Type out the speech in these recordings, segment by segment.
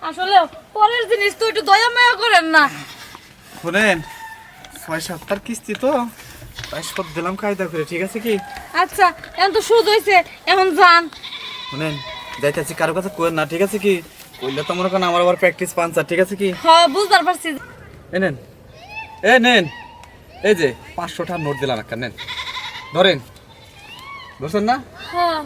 আসলে পরের জিনিস তো একটু দয়া মায়া করেন না। শুনেন 6-7টার কিস্তি তো তাই শোধ দিলাম কায়দা করে, ঠিক আছে কি? আচ্ছা এখন তো সুদ হয়েছে, এখন যান। শুনেন যাইতেছি, কারো কাছে কোয়েন না, ঠিক আছে কি? কইলে তো মনে করেন আমার আবার প্র্যাকটিস পাঞ্চার, ঠিক আছে কি? হ্যাঁ বুঝতে পারছি। নেন নেন, এই যে 500 টাকার নোট দিলাম একটা, নেন ধরেন। বুঝছেন না? হ্যাঁ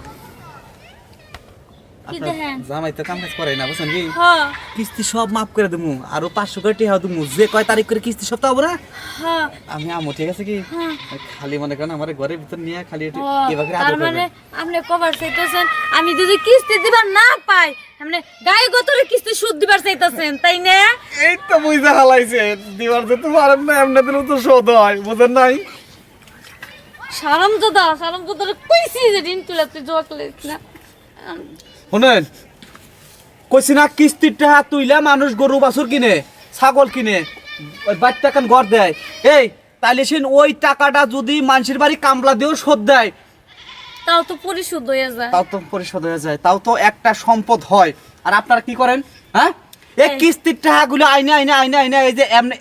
কি আপনার দেখেন? জামাই তো কাম কাজ করে না, বুঝছেন কি? হ্যাঁ কিস্তি সব মাফ করে দেবো, আরো 500 করে টিহা দেবো, যে কয় তারিখ করে কিস্তি সব তো হবো না। হ্যাঁ আমি আমো, ঠিক আছে কি? হ্যাঁ। খালি মনে করেন আমার ঘরের ভিতর নিয়ে খালি একটু ও, এভাবে তার আদর মানে করবেন। আপনি কভার চাইতেছেন, আমি যদি কিস্তি দিবার না পাই আপনি গায়ে গতরে কিস্তি সুদ দিবার চাইতেছেন, তাই না? এই তো বুঝা হালাইছে, দিবার যে তো পারেন না, এমনি দিলে তো শোধ হয়, বুঝেন নাই? সারমজদা কইছি যে দিন তুলে তুই জোয়া তুলে না। শুনেন, কইছি না কিস্তির টাকা তুইলে মানুষ গরু বাছুর কিনে, ছাগল কিনে, ওই বাচ্চা কান ঘর দেয়। এই তাইলে সেন ওই টাকাটা যদি মানুষের বাড়ি কামলা দিয়েও শোধ দেয়, তাও তো পরিশোধ হয়ে যায়। তাও তো পরিশোধ হয়ে যায়, তাও তো একটা সম্পদ হয়। আর আপনারা কি করেন? হ্যাঁ, এই কিস্তির টাকাগুলো আইনে এই যে এমনি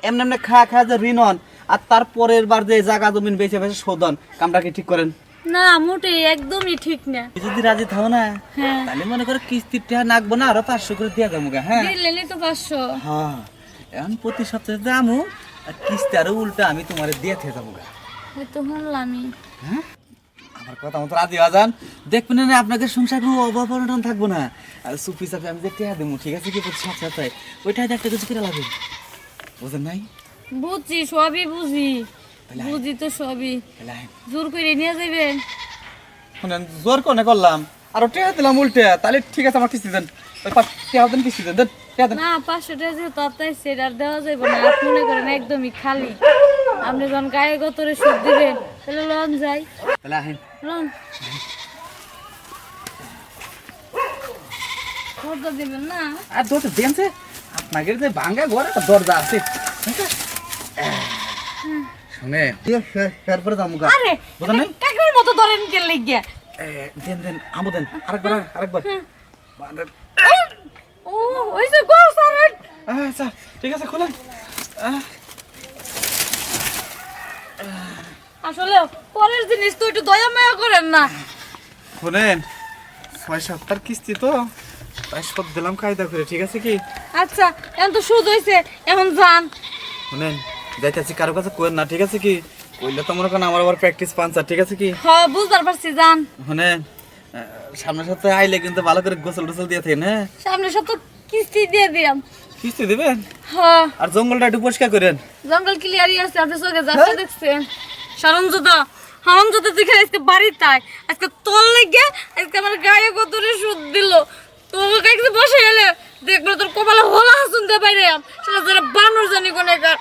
এমনি খা যে ঋণ হন, আর তারপরের বার যে জায়গা জমিন বেচে বেচে শোধন, কামটা কি ঠিক করেন? না মোটে একদমই ঠিক না। যদি রাজি থাও না, হ্যাঁ তাহলে মনে করো কিস্তির টাকা নাকবো না, আরো 500 করে দিয়া যাবো। হ্যাঁ দিলেনি তো 500। হ্যাঁ, এখন প্রতি সপ্তাহে দামু, আর কিস্তি আরো উল্টা আমি তোমার দিয়ে থেকে যাবো। এই তো শুনলামই। হ্যাঁ, আমার কথা মতো রাজি হয়ে যান, দেখবেন না আপনাদের সংসার কোনো অভাব অনটন থাকবো না। আর সুপি চাপে আমি যে টেহা দেবো, ঠিক আছে কি? প্রতি সপ্তাহে ওইটাই একটা কিছু করে লাগবে, বুঝেন নাই? বুঝছি, সবই বুঝি, তাহলে বুঝি তো সবই। তাহলে আহেন। জোর করে নিয়ে যাবেন? শুনেন, জোর কোনে করলাম, আরো টেহা দিলাম উল্টে, তাহলে ঠিক আছে, আমার কিস্তি দেন, ওই 5 টেহা দেন, কিস্তি দেন, টেহা দেন। না 500 টাকা যেহেতু আপনার সেটার দেওয়া যাবে না, আপনি মনে করেন একদমই খালি। আপনি যখন গায়ে গতরে সুদ দিবেন তাহলে লন যাই, তাহলে আহেন। লন দরজা দিবেন না? আর দরজা দেনছে, আপনাকে যে ভাঙ্গা ঘর একটা দরজা আছে, শুনে এরপরে দামুকা, আরে বুঝলেন নাই? কাকের মতো ধরেন কে লাগিয়া? দেন আমু দেন, আরেকবার। ও ওইসে গো সারা। আচ্ছা ঠিক আছে, খোলেন। আসলে পরের জিনিস তো একটু দয়া মায়া করেন না। শুনেন, 6-7টার কিস্তি তো তাই শোধ দিলাম কায়দা করে, ঠিক আছে কি? আচ্ছা এখন তো সুদ হয়েছে, এখন যান। শুনেন যাইতেছি, কারো কাছে কোয়েন না, ঠিক আছে কি? কইলে তো মনে করেন আমার আবার প্র্যাকটিস পাঞ্চার, ঠিক আছে কি? হ্যাঁ বুঝতে পারছি, যান। শুনেন, সামনের সপ্তাহে আইলে কিন্তু ভালো করে গোসল টোসল দিয়ে থাকেন। হ্যাঁ, সামনে সব তো কিস্তি দিয়ে দিলাম। কিস্তি দিবেন, হ্যাঁ আর জঙ্গলটা একটু পরিষ্কার করেন। জঙ্গল ক্লিয়ারই আছে, আপনি চোখে যাচ্ছে দেখছেন। হারামজাদা দেখে আজকে বাড়ি তাই আজকে তোর লেগে আজকে আমার গায়ে কতরে সুদ দিল। তোর কাছে বসে এলে দেখলো তোর কপালে হোলা শুনতে পাইরে, সেটা যারা বানর জানি কোনে কার।